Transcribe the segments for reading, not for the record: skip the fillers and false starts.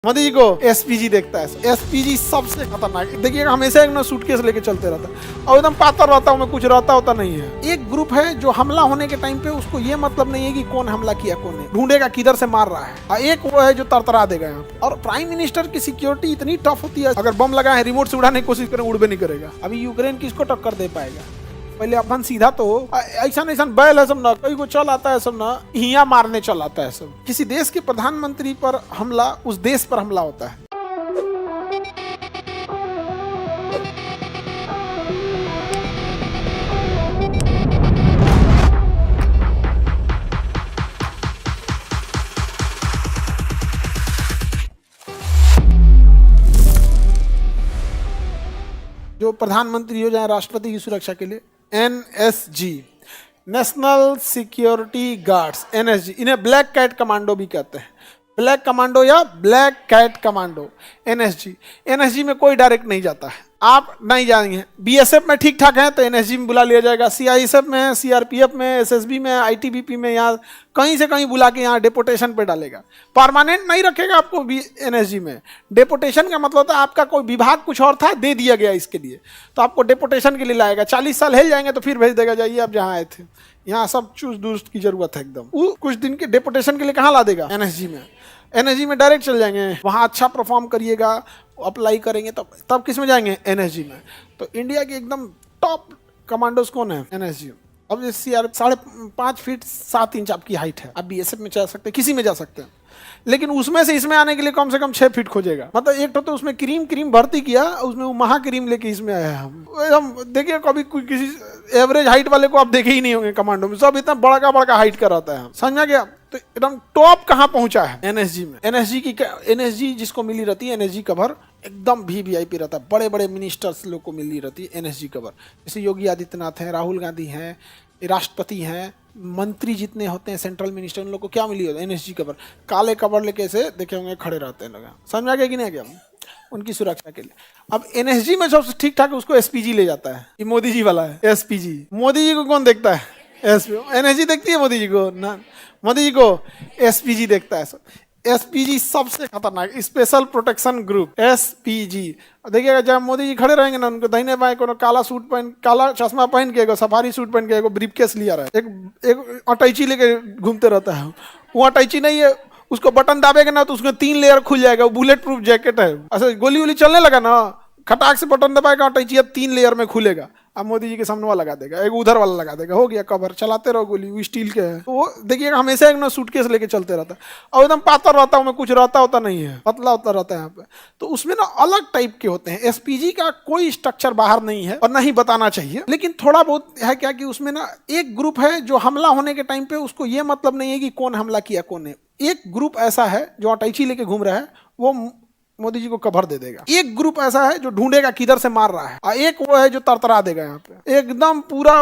मोदी जी को एसपीजी देखता है। एसपीजी सबसे खतरनाक, देखिएगा हमेशा एक ना सूटकेस लेके चलते रहता है और एकदम पातर रहता है, कुछ रहता होता नहीं है। एक ग्रुप है जो हमला होने के टाइम पे उसको ये मतलब नहीं है कि कौन हमला किया कौन नहीं, ढूंढेगा किधर से मार रहा है। और एक वो है जो तरतरा देगा यहाँ पे। और प्राइम मिनिस्टर की सिक्योरिटी इतनी टफ होती है, अगर बम लगा है रिमोट से उड़ाने की कोशिश करें उड़बे नहीं करेगा। अभी यूक्रेन किसको टक्कर दे पाएगा? पहले अपन सीधा तो ऐसा ऐसा बैल है सब ना, कोई को चल आता है सब ना, हिया मारने चल आता है सब। किसी देश के प्रधानमंत्री पर हमला उस देश पर हमला होता है। जो प्रधानमंत्री हो जाए राष्ट्रपति की सुरक्षा के लिए, NSG, national security guards, NSG, इन्हें ब्लैक कैट कमांडो भी कहते हैं। ब्लैक कमांडो या black cat commando, NSG. NSG में कोई डायरेक्ट नहीं जाता है, आप नहीं जाएंगे। बीएसएफ में ठीक ठाक है तो एनएसजी में बुला लिया जाएगा, सीआईएसएफ में, सीआरपीएफ में, एसएसबी में, आईटीबीपी में, यहाँ कहीं से कहीं बुला के यहाँ डेपोटेशन पे डालेगा। परमानेंट नहीं रखेगा आपको एनएसजी में। डेपोटेशन का मतलब होता है आपका कोई विभाग कुछ और था, दे दिया गया इसके लिए, तो आपको डेपोटेशन के लिए लाएगा। 40 साल हिल जाएंगे तो फिर भेज देगा, जाइए आप जहाँ आए थे। यहाँ सब चूस दुरुस्त की जरूरत है एकदम। वो कुछ दिन के डेपोटेशन के लिए कहाँ ला देगा? एनएसजी में। एनएसजी में डायरेक्ट चल जाएंगे, वहाँ अच्छा परफॉर्म करिएगा, अप्लाई करेंगे तब किस में जाएंगे? एनएसजी में। तो इंडिया के एकदम टॉप कमांडोज कौन है? एनएसजी। अब जैसे यार 5.5 फीट 7 इंच आपकी हाइट है, आप बीएसएफ में जा सकते हैं, किसी में जा सकते हैं, लेकिन उसमें से इसमें आने के लिए कम से कम 6 फीट खोजेगा। मतलब एक तो उसमें क्रीम भर्ती किया, उसमें वो महा क्रीम लेके इसमें आया हम देखिए, कभी किसी एवरेज हाइट वाले को आप देखे ही नहीं होंगे कमांडो में, सब इतना बड़ा हाइट का रहता है। समझा गया? तो एकदम टॉप कहाँ पहुंचा है? एनएसजी में। एनएसजी जिसको मिली रहती है, एनएसजी कवर एकदम वीवीआईपी रहता है, बड़े बड़े मिनिस्टर्स लोग को मिली रहती है एनएसजी कवर। जैसे योगी आदित्यनाथ हैं, राहुल गांधी हैं, राष्ट्रपति हैं, मंत्री जितने होते हैं सेंट्रल मिनिस्टर, उन लोग को क्या मिली होती है? NSG cover. काले कवर लेके ऐसे देखे होंगे खड़े रहते हैं लोग। समझा गया कि नहीं गया? उनकी सुरक्षा के लिए। अब एनएसजी में सबसे ठीक ठाक उसको एसपीजी ले जाता है। ये मोदी जी वाला है एसपीजी। मोदी जी को कौन देखता है? एनएसजी देखती है मोदी जी को ना, मोदी जी को एसपीजी देखता है। एसपीजी सबसे खतरनाक, स्पेशल प्रोटेक्शन ग्रुप, एसपीजी। देखिएगा जब मोदी जी खड़े रहेंगे ना, उनको दाहिने बाएं को काला सूट पहन, काला चश्मा पहन के, सफारी सूट पहन के, ब्रीफकेस लिया रहा है, एक अटैची लेके घूमते रहता है। वो अटैची नहीं है, उसको बटन दाबेगा ना तो उसमें 3 लेयर खुल जाएगा। वो बुलेट प्रूफ जैकेट है। अच्छा गोली वोली चलने लगा ना, खटाक से बटन दबाएगा, अटैची 3 लेयर में खुलेगा। अब मोदी जी के सामने वाला लगा देगा, एक उधर वाला लगा देगा, हो गया कवर। चलाते रहो गोली, वो स्टील के है। तो वो देखिएगा हमेशा एक ना सूटकेस लेके चलते रहता है और एकदम पातर रहता है, कुछ रहता होता नहीं है, पतला होता रहता है यहाँ पे। तो उसमें ना अलग टाइप के होते हैं। एसपीजी का कोई स्ट्रक्चर बाहर नहीं है और ना ही बताना चाहिए, लेकिन थोड़ा बहुत है क्या कि उसमें ना एक ग्रुप है जो हमला होने के टाइम पे उसको ये मतलब नहीं है कि कौन हमला किया कौन ने। एक ग्रुप ऐसा है जो अटैची लेके घूम रहा है, वो मोदी जी को कवर दे देगा। एक ग्रुप ऐसा है जो ढूंढेगा किधर से मार रहा है, और एक वो है जो तरतरा देगा यहाँ पे, एकदम पूरा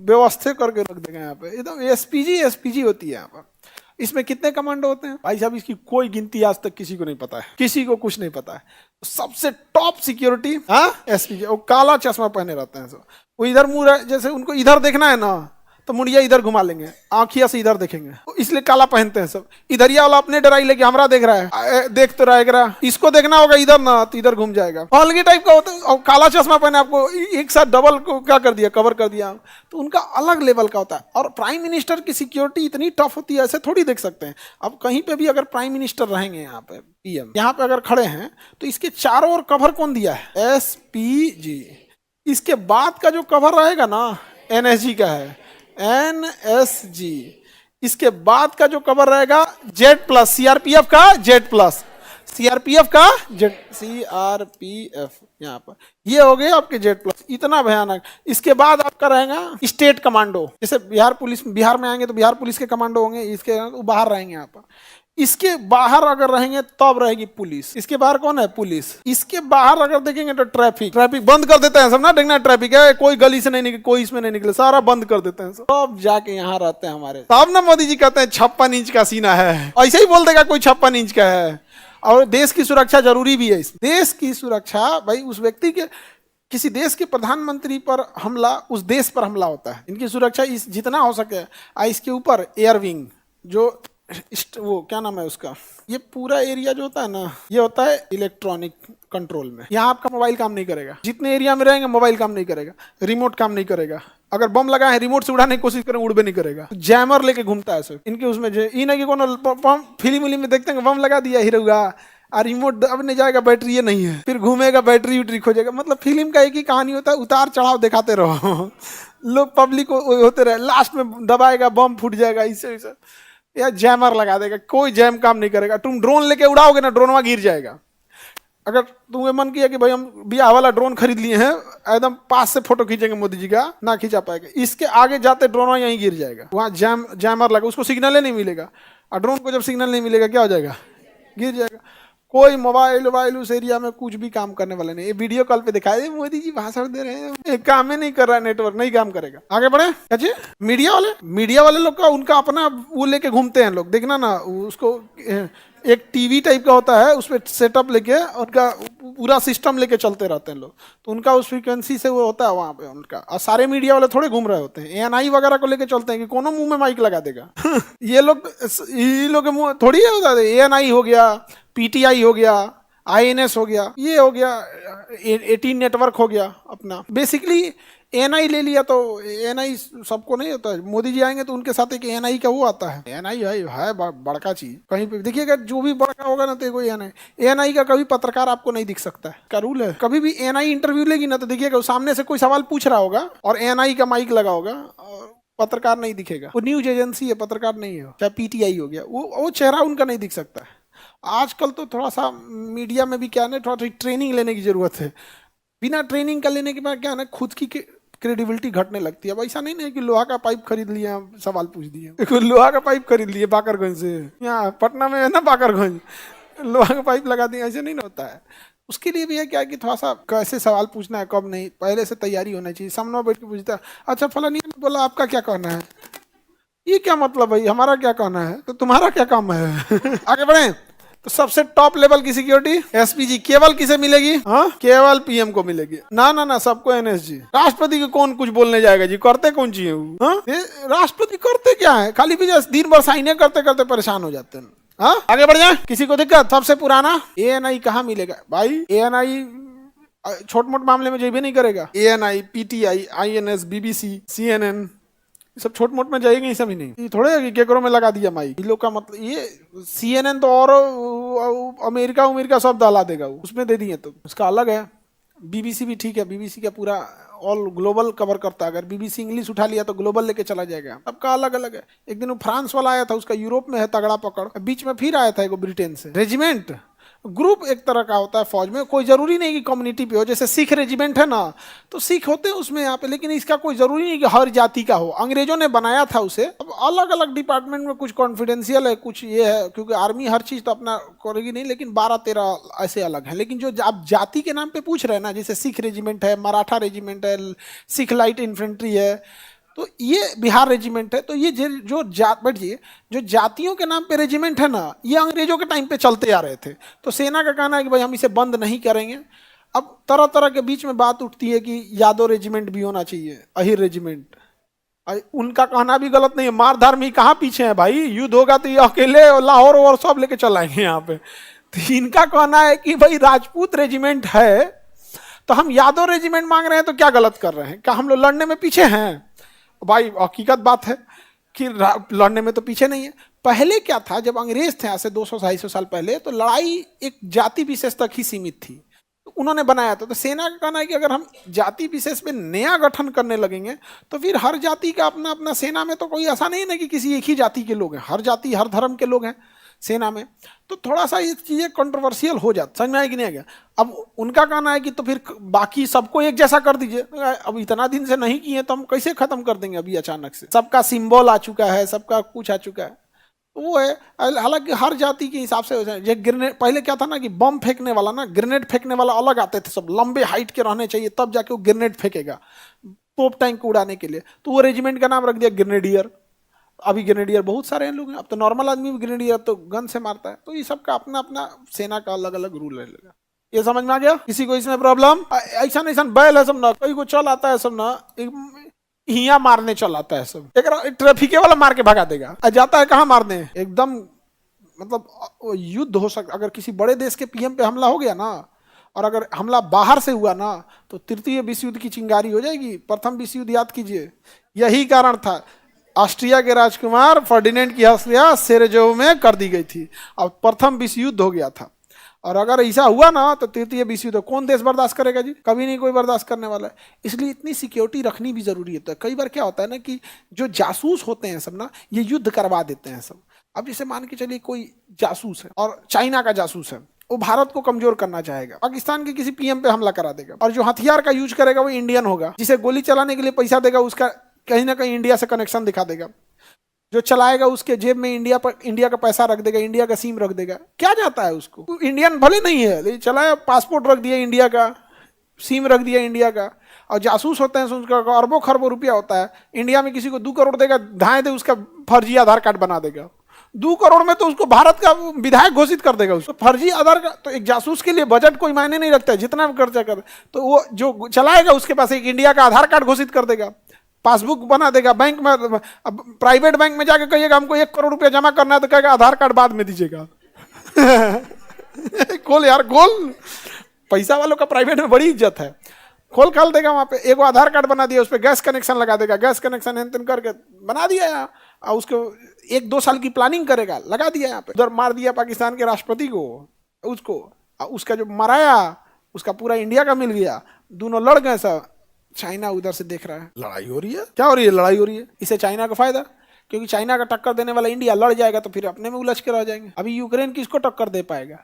व्यवस्थित करके रख देगा यहाँ पे। एकदम एसपीजी होती है यहाँ पर। इसमें कितने कमांडो होते हैं भाई साहब? इसकी कोई गिनती आज तक किसी को नहीं पता है, किसी को कुछ नहीं पता है। सबसे टॉप सिक्योरिटी एसपीजी। वो काला चश्मा पहने रहते हैं सब। वो इधर मुंह, जैसे उनको इधर देखना है ना तो मुड़िया इधर घुमा लेंगे, आंखिया से इधर देखेंगे, तो इसलिए काला पहनते हैं सब। इधरिया वाला अपने डराई लेके हमरा देख रहा है, देख तो रहेगा, इसको देखना होगा इधर ना तो इधर घूम जाएगा। अलग टाइप का होता है। और काला चश्मा पहने आपको एक साथ डबल को क्या कर दिया, कवर कर दिया, तो उनका अलग लेवल का होता है। और प्राइम मिनिस्टर की सिक्योरिटी इतनी टफ होती है, ऐसे थोड़ी देख सकते हैं। अब कहीं पे भी अगर प्राइम मिनिस्टर रहेंगे, यहाँ पे पीएम यहाँ पे अगर खड़े हैं, तो इसके चारों ओर कवर कौन दिया है? एसपीजी। इसके बाद का जो कवर रहेगा ना, एनएसजी का है, एनएसजी। इसके बाद का जो कवर रहेगा जेड प्लस, सीआरपीएफ का जेड प्लस, सीआरपीएफ का जेड, सीआरपीएफ यहाँ पर ये हो गए आपके जेड प्लस। इतना भयानक। इसके बाद आपका रहेगा स्टेट कमांडो। जैसे बिहार पुलिस, बिहार में आएंगे तो बिहार पुलिस के कमांडो होंगे, इसके बाहर रहेंगे यहाँ पर। इसके बाहर अगर रहेंगे तब रहेगी पुलिस। इसके बाहर कौन है? पुलिस। इसके बाहर अगर देखेंगे तो ट्रैफिक बंद कर देते हैं सब ना, देखना ट्रैफिक है, कोई गली से नहीं निकले, कोई इसमें नहीं निकले, सारा बंद कर देते हैं सब जाके यहाँ रहते हैं हमारे। तब ना मोदी जी कहते हैं 56 इंच का सीना है, ऐसे ही बोल देगा कोई 56 इंच का है। और देश की सुरक्षा जरूरी भी है। देश की सुरक्षा भाई, उस व्यक्ति के, किसी देश के प्रधानमंत्री पर हमला उस देश पर हमला होता है। इनकी सुरक्षा जितना हो सके। इसके ऊपर एयर विंग जो वो क्या नाम है उसका, ये पूरा एरिया जो होता है ना, ये होता है इलेक्ट्रॉनिक कंट्रोल में। यहाँ आपका मोबाइल काम नहीं करेगा, जितने एरिया में रहेंगे मोबाइल काम नहीं करेगा, रिमोट काम नहीं करेगा। अगर बम लगा है रिमोट से उड़ाने की कोशिश करें उड़ भी नहीं करेगा। जैमर लेके घूमता है सब इनके उसमें, ये नहीं कि कोनो फिल्म विल्म में देखते हैं बम लगा दिया हीरोगा और रिमोट अब नहीं जाएगा, बैटरी ये नहीं है, फिर घूमेगा बैटरी उटरी खोजेगा। मतलब फिल्म का एक ही कहानी होता है, उतार चढ़ाव दिखाते रहो लोग पब्लिक होते रहे, लास्ट में दबाएगा बम फूट जाएगा, इससे या जैमर लगा देगा, कोई जैम काम नहीं करेगा। तुम ड्रोन लेके उड़ाओगे ना, ड्रोनवा गिर जाएगा। अगर तुम्हें मन किया कि भाई हम बियाह वाला ड्रोन खरीद लिए हैं, एकदम पास से फोटो खींचेंगे मोदी जी का, ना खींचा पाएगा, इसके आगे जाते ड्रोन यहीं गिर जाएगा। वहाँ जैमर लगा, उसको सिग्नल नहीं मिलेगा, और ड्रोन को जब सिग्नल नहीं मिलेगा क्या हो जाएगा, गिर जाएगा। कोई मोबाइल वोबाइल उस एरिया में कुछ भी काम करने वाले नहीं। ये वीडियो कॉल पे दिखाई दे मोदी जी भाषण दे रहे हैं, ये काम ही नहीं कर रहा है, नेटवर्क नहीं काम करेगा। आगे बढ़े। अच्छा, मीडिया वाले लोग का उनका अपना वो लेके घूमते हैं लोग, देखना ना उसको, एक टीवी टाइप का होता है, उस पर सेटअप लेके उनका पूरा सिस्टम लेके चलते रहते हैं लोग, तो उनका उस फ्रीक्वेंसी से वो होता है वहाँ पे उनका। और सारे मीडिया वाले थोड़े घूम रहे होते हैं, ANI वगैरह को लेके चलते हैं कि कोनो मुंह में माइक लगा देगा ये लोग के मुंह थोड़ी है होता है। ANI हो गया, PTI हो गया, INS हो गया, ये हो गया, 18 नेटवर्क हो गया अपना। बेसिकली ANI ले लिया तो ANI सबको नहीं होता है, मोदी जी आएंगे तो उनके साथ एक ANI का वो आता है। ANI है बड़का चीज, कहीं पे देखिएगा जो भी बड़का होगा ना तो कोई ANI का कभी पत्रकार आपको नहीं दिख सकता है, का रूल है। कभी भी ANI इंटरव्यू लेगी ना तो देखिएगा सामने से कोई सवाल पूछ रहा होगा और ANI का माइक लगा होगा, पत्रकार नहीं दिखेगा। वो न्यूज एजेंसी है, पत्रकार नहीं है। चाहे PTI हो गया, वो चेहरा उनका नहीं दिख सकता है। आजकल तो थोड़ा सा मीडिया में भी क्या है, थोड़ा ट्रेनिंग लेने की जरूरत है। बिना ट्रेनिंग का लेने के बाद क्या है, खुद की क्रेडिबिलिटी घटने लगती है। अब ऐसा नहीं है कि लोहा का पाइप खरीद लिया सवाल पूछ दिए, लोहा का पाइप खरीद लिए बाकरगंज से, यहाँ पटना में है ना बाकरगंज, लोहा का पाइप लगा दिया, ऐसे नहीं होता है। उसके लिए भी है क्या कि थोड़ा सा कैसे सवाल पूछना है, कब नहीं, पहले से तैयारी होना चाहिए। सामने बैठ के पूछता है, अच्छा फलानी ने बोला आपका क्या कहना है, ये क्या मतलब भाई, हमारा क्या कहना है, तो तुम्हारा क्या काम है आगे बढ़े। तो सबसे टॉप लेवल की सिक्योरिटी SPG केवल किसे मिलेगी, हाँ केवल PM को मिलेगी। ना सबको NSG। राष्ट्रपति को कौन कुछ बोलने जाएगा जी, करते कौन चाहिए वो, हाँ राष्ट्रपति करते क्या है, खाली भी दिन भर साइने करते करते परेशान हो जाते हैं। हाँ आगे बढ़ जाए, किसी को दिक्कत। सबसे पुराना ANI कहाँ मिलेगा भाई, ANI छोट मोट मामले में जेबी नहीं करेगा। ANI, PTI, INS, BBC, CNN सब छोट मोट में जाएंगे, ये सब ही नहीं। ये थोड़े कि केकरो में लगा दिया माइक, इन लोग का मतलब ये CNN तो और अमेरिका सब दहला देगा, उसमें दे दिए तो उसका अलग है। BBC भी ठीक है, BBC का पूरा ऑल ग्लोबल कवर करता है। अगर BBC इंग्लिश उठा लिया तो ग्लोबल लेके चला जाएगा, सबका अलग अलग है। एक दिन वो फ्रांस वाला आया था, उसका यूरोप में है तगड़ा पकड़, बीच में फिर आया था एक ब्रिटेन से। रेजिमेंट ग्रुप एक तरह का होता है फौज में, कोई जरूरी नहीं कि कम्युनिटी पे हो। जैसे सिख रेजिमेंट है ना, तो सिख होते हैं उसमें यहाँ पे, लेकिन इसका कोई जरूरी नहीं कि हर जाति का हो। अंग्रेजों ने बनाया था उसे। अब अलग अलग डिपार्टमेंट में कुछ कॉन्फिडेंशियल है, कुछ ये है, क्योंकि आर्मी हर चीज तो अपना करेगी नहीं, लेकिन 12-13 ऐसे अलग है। लेकिन जो आप जाति के नाम पे पूछ रहे हैं ना, जैसे सिख रेजिमेंट है, मराठा रेजिमेंट है, सिख लाइट इन्फेंट्री है, तो ये बिहार रेजिमेंट है। तो ये जो बैठिए जो जातियों के नाम पे रेजिमेंट है ना, ये अंग्रेजों के टाइम पे चलते आ रहे थे। तो सेना का कहना है कि भाई हम इसे बंद नहीं करेंगे। अब तरह तरह के बीच में बात उठती है कि यादव रेजिमेंट भी होना चाहिए, अहिर रेजिमेंट। उनका कहना भी गलत नहीं है, मारधार में कहाँ पीछे है भाई, युद्ध होगा तो ये अकेले लाहौर और सब लेके चलाएंगे यहाँ पे। तो इनका कहना है कि भाई राजपूत रेजिमेंट है तो हम यादव रेजिमेंट मांग रहे हैं, तो क्या गलत कर रहे हैं, क्या हम लोग लड़ने में पीछे हैं? भाई हकीकत बात है कि लड़ने में तो पीछे नहीं है। पहले क्या था, जब अंग्रेज थे, आज से 200-250 साल पहले, तो लड़ाई एक जाति विशेष तक ही सीमित थी, तो उन्होंने बनाया था। तो सेना का कहना है कि अगर हम जाति विशेष पे नया गठन करने लगेंगे तो फिर हर जाति का अपना अपना, सेना में तो कोई ऐसा नहीं ना कि किसी एक ही जाति के लोग हैं, हर जाति हर धर्म के लोग हैं सेना में। तो थोड़ा सा ये चीजें कंट्रोवर्शियल हो जाती, समझ में आएगी नहीं आएगा। अब उनका कहना है कि तो फिर बाकी सबको एक जैसा कर दीजिए। अब इतना दिन से नहीं किए तो हम कैसे खत्म कर देंगे अभी अचानक से? सबका सिंबल आ चुका है, सबका कुछ आ चुका है, तो वो है। हालांकि हर जाति के हिसाब से ये ग्रेनेड, पहले क्या था ना कि बम फेंकने वाला ना, ग्रेनेड फेंकने वाला अलग आते थे, सब लंबे हाइट के रहने चाहिए, तब जाके वो ग्रेनेड फेंकेगा तोप टैंक को उड़ाने के लिए। तो वो रेजिमेंट का नाम रख दिया ग्रेनेडियर। अभी ग्रेनेडियर बहुत सारे हैं लोग हैं, अब तो नॉर्मल आदमी भी ग्रेनेडियर तो गन से मारता है। तो ये सब का अपना अपना सेना का अलग अलग रूल रहेगा। ये समझ में आ गया? किसी को इसमें प्रॉब्लम? ऐसा नहीं, बैल है सब ना, कहीं को चल आता है सब ना, हिया मारने चल आता है सब, एक ट्रैफिक वाला मार के भगा देगा, जाता है कहाँ मारने, एकदम मतलब युद्ध हो सकता। अगर किसी बड़े देश के पीएम पे हमला हो गया ना, और अगर हमला बाहर से हुआ ना, तो तृतीय विश्व युद्ध की चिंगारी हो जाएगी। प्रथम विश्व युद्ध याद कीजिए, यही कारण था ऑस्ट्रिया के राजकुमार फर्डिनेंड की हत्या सेरेजो में कर दी गई थी, अब प्रथम विश्व युद्ध हो गया था। और अगर ऐसा हुआ ना तो तृतीय विश्व युद्ध कौन देश बर्दाश्त करेगा जी, कभी नहीं कोई बर्दाश्त करने वाला है। इसलिए इतनी सिक्योरिटी रखनी भी जरूरी है। तो कई बार क्या होता है ना कि जो जासूस होते हैं सब ना, ये युद्ध करवा देते हैं सब। अब जैसे मान के चलिए कोई जासूस है और चाइना का जासूस है, वो भारत को कमजोर करना चाहेगा, पाकिस्तान के किसी पीएम पे हमला करा देगा, और जो हथियार का यूज करेगा वो इंडियन होगा, जिसे गोली चलाने के लिए पैसा देगा उसका कहीं ना कहीं इंडिया से कनेक्शन दिखा देगा, जो चलाएगा उसके जेब में इंडिया का पैसा रख देगा, इंडिया का सिम रख देगा। क्या जाता है उसको, इंडियन भले नहीं है लेकिन चलाया, पासपोर्ट रख दिया इंडिया का, सिम रख दिया इंडिया का। और जासूस होते हैं उसका अरबों खरबों रुपया होता है, इंडिया में किसी को 2 करोड़ देगा, धाए दे उसका फर्जी आधार कार्ड बना देगा, 2 करोड़ में तो उसको भारत का विधायक घोषित कर देगा, उसको फर्जी आधार का। तो एक जासूस के लिए बजट कोई मायने नहीं रखता है, जितना भी खर्चा कर, तो वो जो चलाएगा उसके पास एक इंडिया का आधार कार्ड घोषित कर देगा, पासबुक बना देगा। बैंक में, अब प्राइवेट बैंक में जाके कहिएगा हमको 1 करोड़ रुपया जमा करना है, तो कहेगा आधार कार्ड बाद में दीजिएगा। खोल यार खोल, पैसा वालों का प्राइवेट में बड़ी इज्जत है, खोल देगा वहां पे। एक आधार कार्ड बना दिया, उस पर गैस कनेक्शन लगा देगा, गैस कनेक्शन एंतन करके बना दिया यहाँ, और उसको 1-2 साल की प्लानिंग करेगा, लगा दिया यहाँ पे। उधर मार दिया पाकिस्तान के राष्ट्रपति को, उसको उसका जो मराया उसका पूरा इंडिया का मिल गया, दोनों लड़ गए सब। चाइना उधर से देख रहा है, लड़ाई हो रही है, क्या हो रही है, लड़ाई हो रही है। इससे चाइना का फायदा, क्योंकि चाइना का टक्कर देने वाला इंडिया लड़ जाएगा तो फिर अपने में उलझ के रह जाएंगे। अभी यूक्रेन किसको टक्कर दे पाएगा,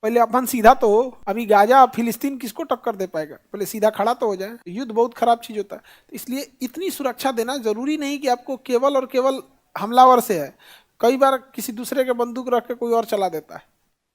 पहले अपन सीधा तो, अभी गाजा फिलिस्तीन किसको टक्कर दे पाएगा, पहले सीधा खड़ा तो हो जाए। युद्ध बहुत खराब चीज होता है, तो इसलिए इतनी सुरक्षा देना जरूरी नहीं कि आपको केवल और केवल हमलावर से है, कई बार किसी दूसरे के बंदूक रख के कोई और चला देता है,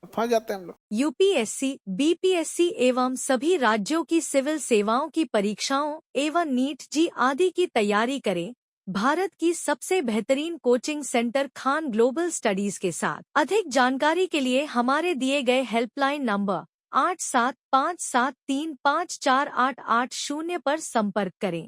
फंस जाते हैं हम लोग। यूपीएससी, बीपीएससी एवं सभी राज्यों की सिविल सेवाओं की परीक्षाओं एवं नीट जी आदि की तैयारी करें भारत की सबसे बेहतरीन coaching centre Khan global studies के साथ। अधिक जानकारी के लिए हमारे दिए गए हेल्पलाइन नंबर 8757354880 पर संपर्क करें।